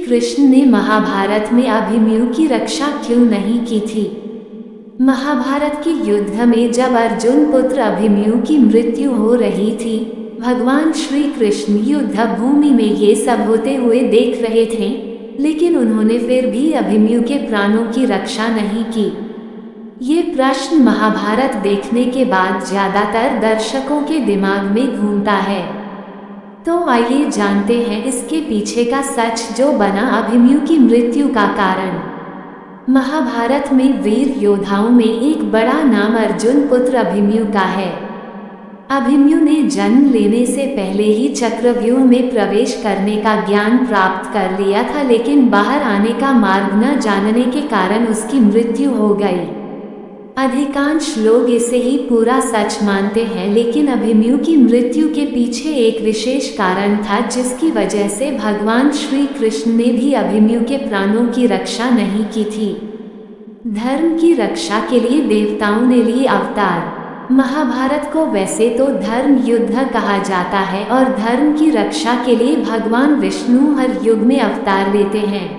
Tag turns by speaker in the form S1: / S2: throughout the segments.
S1: कृष्ण ने महाभारत में अभिमन्यु की रक्षा क्यों नहीं की थी? महाभारत के युद्ध में जब अर्जुन पुत्र अभिमन्यु की मृत्यु हो रही थी, भगवान श्री कृष्ण युद्ध भूमि में ये सब होते हुए देख रहे थे, लेकिन उन्होंने फिर भी अभिमन्यु के प्राणों की रक्षा नहीं की। ये प्रश्न महाभारत देखने के बाद ज्यादातर दर्शकों के दिमाग में घूमता है। तो आइए जानते हैं इसके पीछे का सच जो बना अभिमन्यु की मृत्यु का कारण। महाभारत में वीर योद्धाओं में एक बड़ा नाम अर्जुन पुत्र अभिमन्यु का है। अभिमन्यु ने जन्म लेने से पहले ही चक्रव्यूह में प्रवेश करने का ज्ञान प्राप्त कर लिया था, लेकिन बाहर आने का मार्ग न जानने के कारण उसकी मृत्यु हो गई। अधिकांश लोग इसे ही पूरा सच मानते हैं, लेकिन अभिमन्यु की मृत्यु के पीछे एक विशेष कारण था जिसकी वजह से भगवान श्री कृष्ण ने भी अभिमन्यु के प्राणों की रक्षा नहीं की थी। धर्म की रक्षा के लिए देवताओं ने लिए अवतार। महाभारत को वैसे तो धर्म युद्ध कहा जाता है और धर्म की रक्षा के लिए भगवान विष्णु हर युग में अवतार लेते हैं।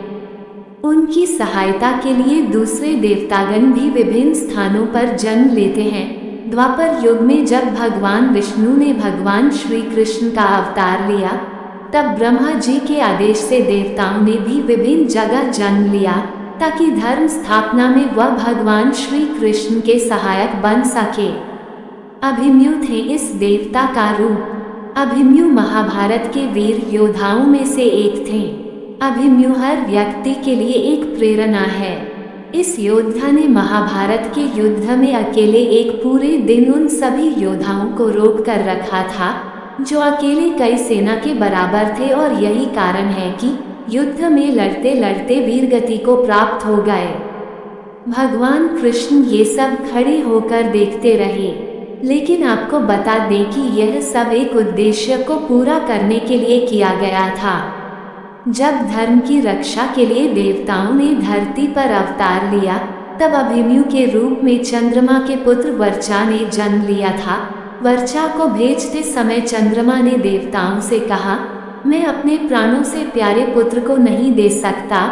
S1: उनकी सहायता के लिए दूसरे देवतागण भी विभिन्न स्थानों पर जन्म लेते हैं। द्वापर युग में जब भगवान विष्णु ने भगवान श्री कृष्ण का अवतार लिया, तब ब्रह्मा जी के आदेश से देवताओं ने भी विभिन्न जगह जन्म लिया ताकि धर्म स्थापना में वह भगवान श्री कृष्ण के सहायक बन सके। अभिमन्यु थे इस देवता का रूप। अभिमन्यु महाभारत के वीर योद्धाओं में से एक थे। अभिमन्यु हर व्यक्ति के लिए एक प्रेरणा है। इस योद्धा ने महाभारत के युद्ध में अकेले एक पूरे दिन उन सभी योद्धाओं को रोक कर रखा था जो अकेले कई सेना के बराबर थे, और यही कारण है कि युद्ध में लड़ते लड़ते वीरगति को प्राप्त हो गए। भगवान कृष्ण ये सब खड़े होकर देखते रहे, लेकिन आपको बता दें कि यह सब एक उद्देश्य को पूरा करने के लिए किया गया था। जब धर्म की रक्षा के लिए देवताओं ने धरती पर अवतार लिया, तब अभिमन्यु के रूप में चंद्रमा के पुत्र वर्चा ने जन्म लिया था। वर्चा को भेजते समय चंद्रमा ने देवताओं से कहा, मैं अपने प्राणों से प्यारे पुत्र को नहीं दे सकता,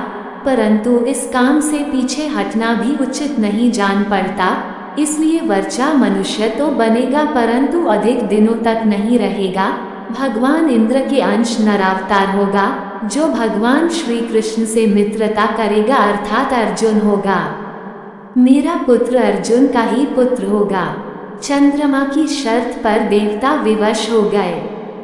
S1: परंतु इस काम से पीछे हटना भी उचित नहीं जान पड़ता, इसलिए वर्चा मनुष्य तो बनेगा परंतु अधिक दिनों तक नहीं रहेगा। भगवान इंद्र के अंश नरावतार होगा जो भगवान श्री कृष्ण से मित्रता करेगा, अर्थात अर्जुन होगा। मेरा पुत्र अर्जुन का ही पुत्र होगा। चंद्रमा की शर्त पर देवता विवश हो गए।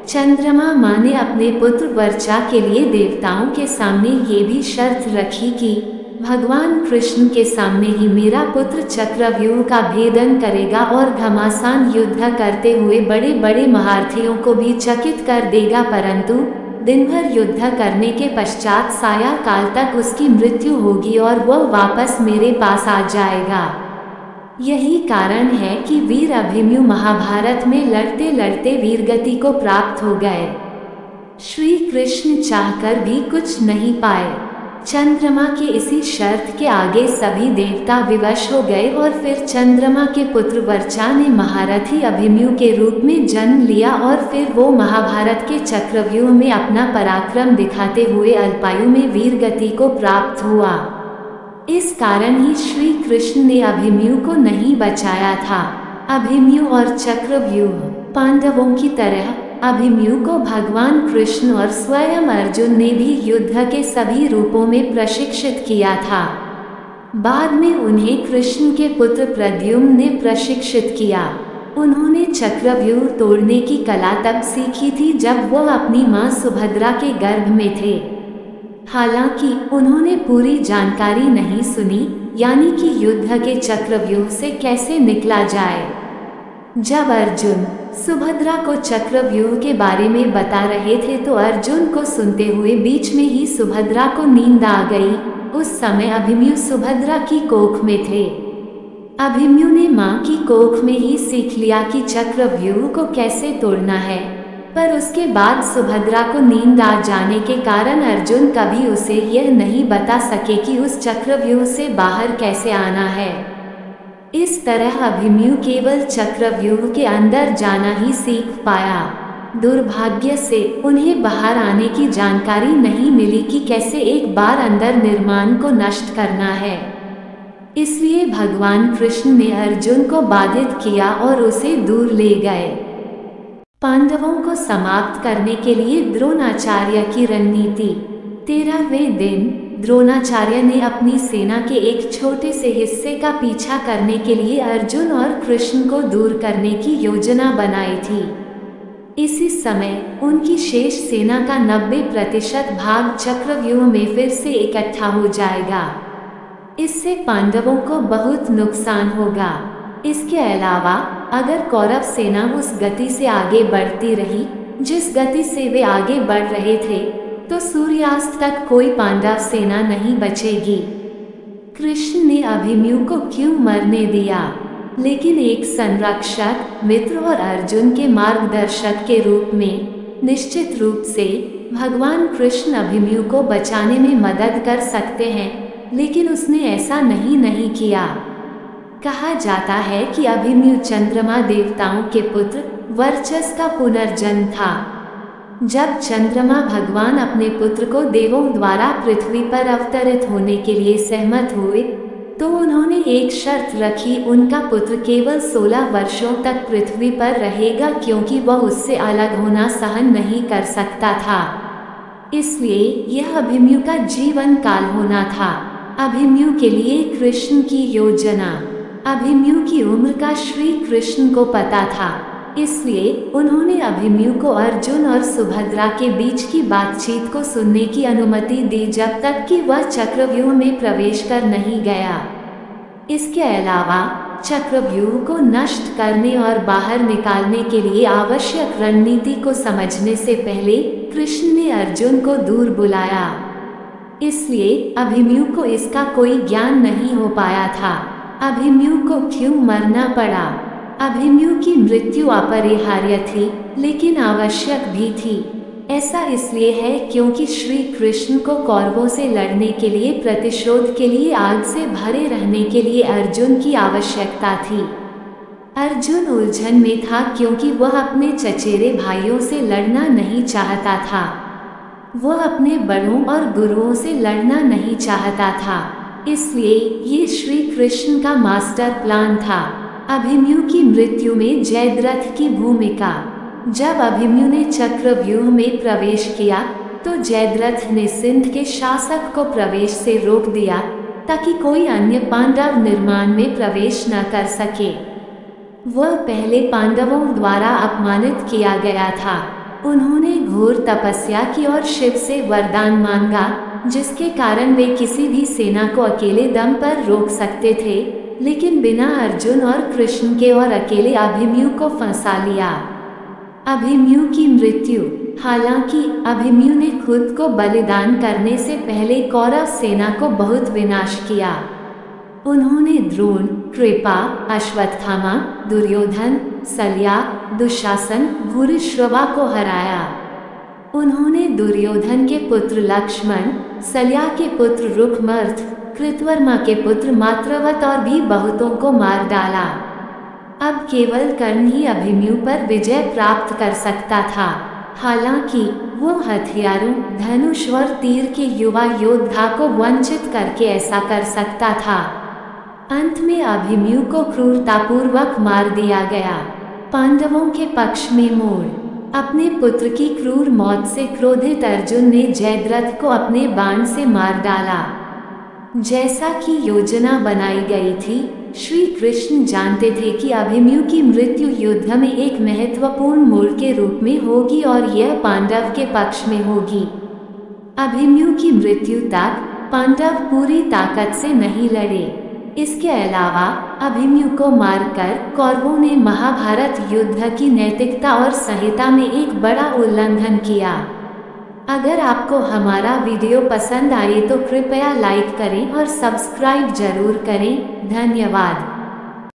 S1: चंद्रमा माँ ने अपने पुत्र वर्चा के लिए देवताओं के सामने ये भी शर्त रखी कि भगवान कृष्ण के सामने ही मेरा पुत्र चक्रव्यूह का भेदन करेगा और घमासान युद्ध करते हुए बड़े बड़े महारथियों को भी चकित कर देगा, परंतु दिन भर युद्ध करने के पश्चात साया काल तक उसकी मृत्यु होगी और वह वापस मेरे पास आ जाएगा। यही कारण है कि वीर अभिमन्यु महाभारत में लड़ते लड़ते वीरगति को प्राप्त हो गए। श्री कृष्ण चाहकर भी कुछ नहीं पाए। चंद्रमा के इसी शर्त के आगे सभी देवता विवश हो गए और फिर चंद्रमा के पुत्र वर्चा ने महारथी अभिमन्यु के रूप में जन्म लिया और फिर वो महाभारत के चक्रव्यूह में अपना पराक्रम दिखाते हुए अल्पायु में वीरगति को प्राप्त हुआ। इस कारण ही श्री कृष्ण ने अभिमन्यु को नहीं बचाया था। अभिमन्यु और चक्रव्यूह पांडवों की तरह अभिमन्यु को भगवान कृष्ण और स्वयं अर्जुन ने भी युद्ध के सभी रूपों में प्रशिक्षित किया था। बाद में उन्हें कृष्ण के पुत्र प्रद्युम्न ने प्रशिक्षित किया। उन्होंने चक्रव्यूह तोड़ने की कला तब सीखी थी जब वो अपनी मां सुभद्रा के गर्भ में थे। हालांकि उन्होंने पूरी जानकारी नहीं सुनी, यानी कि युद्ध के चक्रव्यूह से कैसे निकला जाए। जब अर्जुन सुभद्रा को चक्रव्यूह के बारे में बता रहे थे तो अर्जुन को सुनते हुए बीच में ही सुभद्रा को नींद आ गई। उस समय अभिमन्यु सुभद्रा की कोख में थे। अभिमन्यु ने मां की कोख में ही सीख लिया कि चक्रव्यूह को कैसे तोड़ना है, पर उसके बाद सुभद्रा को नींद आ जाने के कारण अर्जुन कभी उसे यह नहीं बता सके कि उस चक्रव्यूह से बाहर कैसे आना है। इस तरह अभिमन्यु केवल चक्रव्यूह के अंदर जाना ही सीख पाया। दुर्भाग्य से उन्हें बाहर आने की जानकारी नहीं मिली कि कैसे एक बार अंदर निर्माण को नष्ट करना है। इसलिए भगवान कृष्ण ने अर्जुन को बाधित किया और उसे दूर ले गए। पांडवों को समाप्त करने के लिए द्रोणाचार्य की रणनीति। 13वें दिन द्रोणाचार्य ने अपनी सेना के एक छोटे से हिस्से का पीछा करने के लिए अर्जुन और कृष्ण को दूर करने की योजना बनाई थी। इसी समय उनकी शेष सेना का 90% भाग चक्रव्यूह में फिर से इकट्ठा हो जाएगा। इससे पांडवों को बहुत नुकसान होगा। इसके अलावा अगर कौरव सेना उस गति से आगे बढ़ती रही जिस गति से वे आगे बढ़ रहे थे, तो सूर्यास्त तक कोई पांडव सेना नहीं बचेगी। कृष्ण ने अभिमन्यु को क्यों मरने दिया? लेकिन एक संरक्षक, मित्र और अर्जुन के मार्गदर्शक के रूप में निश्चित रूप से भगवान कृष्ण अभिमन्यु को बचाने में मदद कर सकते हैं, लेकिन उसने ऐसा नहीं किया। कहा जाता है कि अभिमन्यु चंद्रमा देवताओं के पुत्र वर्चस का पुनर्जन्म था। जब चंद्रमा भगवान अपने पुत्र को देवों द्वारा पृथ्वी पर अवतरित होने के लिए सहमत हुए, तो उन्होंने एक शर्त रखी, उनका पुत्र केवल 16 वर्षों तक पृथ्वी पर रहेगा, क्योंकि वह उससे अलग होना सहन नहीं कर सकता था। इसलिए यह अभिमन्यु का जीवन काल होना था। अभिमन्यु के लिए कृष्ण की योजना। अभिमन्यु की उम्र का श्री कृष्ण को पता था, इसलिए उन्होंने अभिमन्यु को अर्जुन और सुभद्रा के बीच की बातचीत को सुनने की अनुमति दी जब तक कि वह चक्रव्यूह में प्रवेश कर नहीं गया। इसके अलावा चक्रव्यूह को नष्ट करने और बाहर निकालने के लिए आवश्यक रणनीति को समझने से पहले कृष्ण ने अर्जुन को दूर बुलाया। इसलिए अभिमन्यु को इसका कोई ज्ञान नहीं हो पाया था। अभिमन्यु को क्यों मरना पड़ा? अभिमन्यु की मृत्यु अपरिहार्य थी, लेकिन आवश्यक भी थी। ऐसा इसलिए है क्योंकि श्री कृष्ण को कौरवों से लड़ने के लिए, प्रतिशोध के लिए, आग से भरे रहने के लिए अर्जुन की आवश्यकता थी। अर्जुन उलझन में था क्योंकि वह अपने चचेरे भाइयों से लड़ना नहीं चाहता था। वह अपने बड़ों और गुरुओं से लड़ना नहीं चाहता था। इसलिए ये श्री कृष्ण का मास्टर प्लान था। अभिमन्यु की मृत्यु में जयद्रथ की भूमिका। जब अभिमन्यु ने चक्रव्यूह में प्रवेश किया, तो जयद्रथ ने सिंध के शासक को प्रवेश से रोक दिया, ताकि कोई अन्य पांडव निर्माण में प्रवेश न कर सके। वह पहले पांडवों द्वारा अपमानित किया गया था। उन्होंने घोर तपस्या की और शिव से वरदान मांगा, जिसके कारण वे किसी भी सेना को अकेले दम पर रोक सकते थे, लेकिन बिना अर्जुन और कृष्ण के, और अकेले अभिमन्यु को फंसा लिया। अभिमन्यु की मृत्यु। हालांकि अभिमन्यु ने खुद को बलिदान करने से पहले कौरव सेना को बहुत विनाश किया। उन्होंने द्रोण, कृपा, अश्वत्थामा, दुर्योधन, सल्या, दुशासन, भूरिश्रवा को हराया। उन्होंने दुर्योधन के पुत्र लक्ष्मण, सल्या के पुत्र रुक्मर्थ, कृतवर्मा के पुत्र मात्रवत और भी बहुतों को मार डाला। अब केवल कर्ण ही अभिमन्यु पर विजय प्राप्त कर सकता था। हालांकि वो हथियारों, धनुष और तीर के युवा योद्धा को वंचित करके ऐसा कर सकता था। अंत में अभिमन्यु को क्रूरतापूर्वक मार दिया गया। पांडवों के पक्ष में मोड़। अपने पुत्र की क्रूर मौत से क्रोधित अर्जुन ने जयद्रथ को अपने बाण से मार डाला। जैसा कि योजना बनाई गई थी, श्री कृष्ण जानते थे कि अभिमन्यु की मृत्यु युद्ध में एक महत्वपूर्ण मोड़ के रूप में होगी और यह पांडव के पक्ष में होगी। अभिमन्यु की मृत्यु तक पांडव पूरी ताकत से नहीं लड़े। इसके अलावा अभिमन्यु को मारकर कौरवों ने महाभारत युद्ध की नैतिकता और संहिता में एक बड़ा उल्लंघन किया। अगर आपको हमारा वीडियो पसंद आए तो कृपया लाइक करें और सब्सक्राइब जरूर करें। धन्यवाद।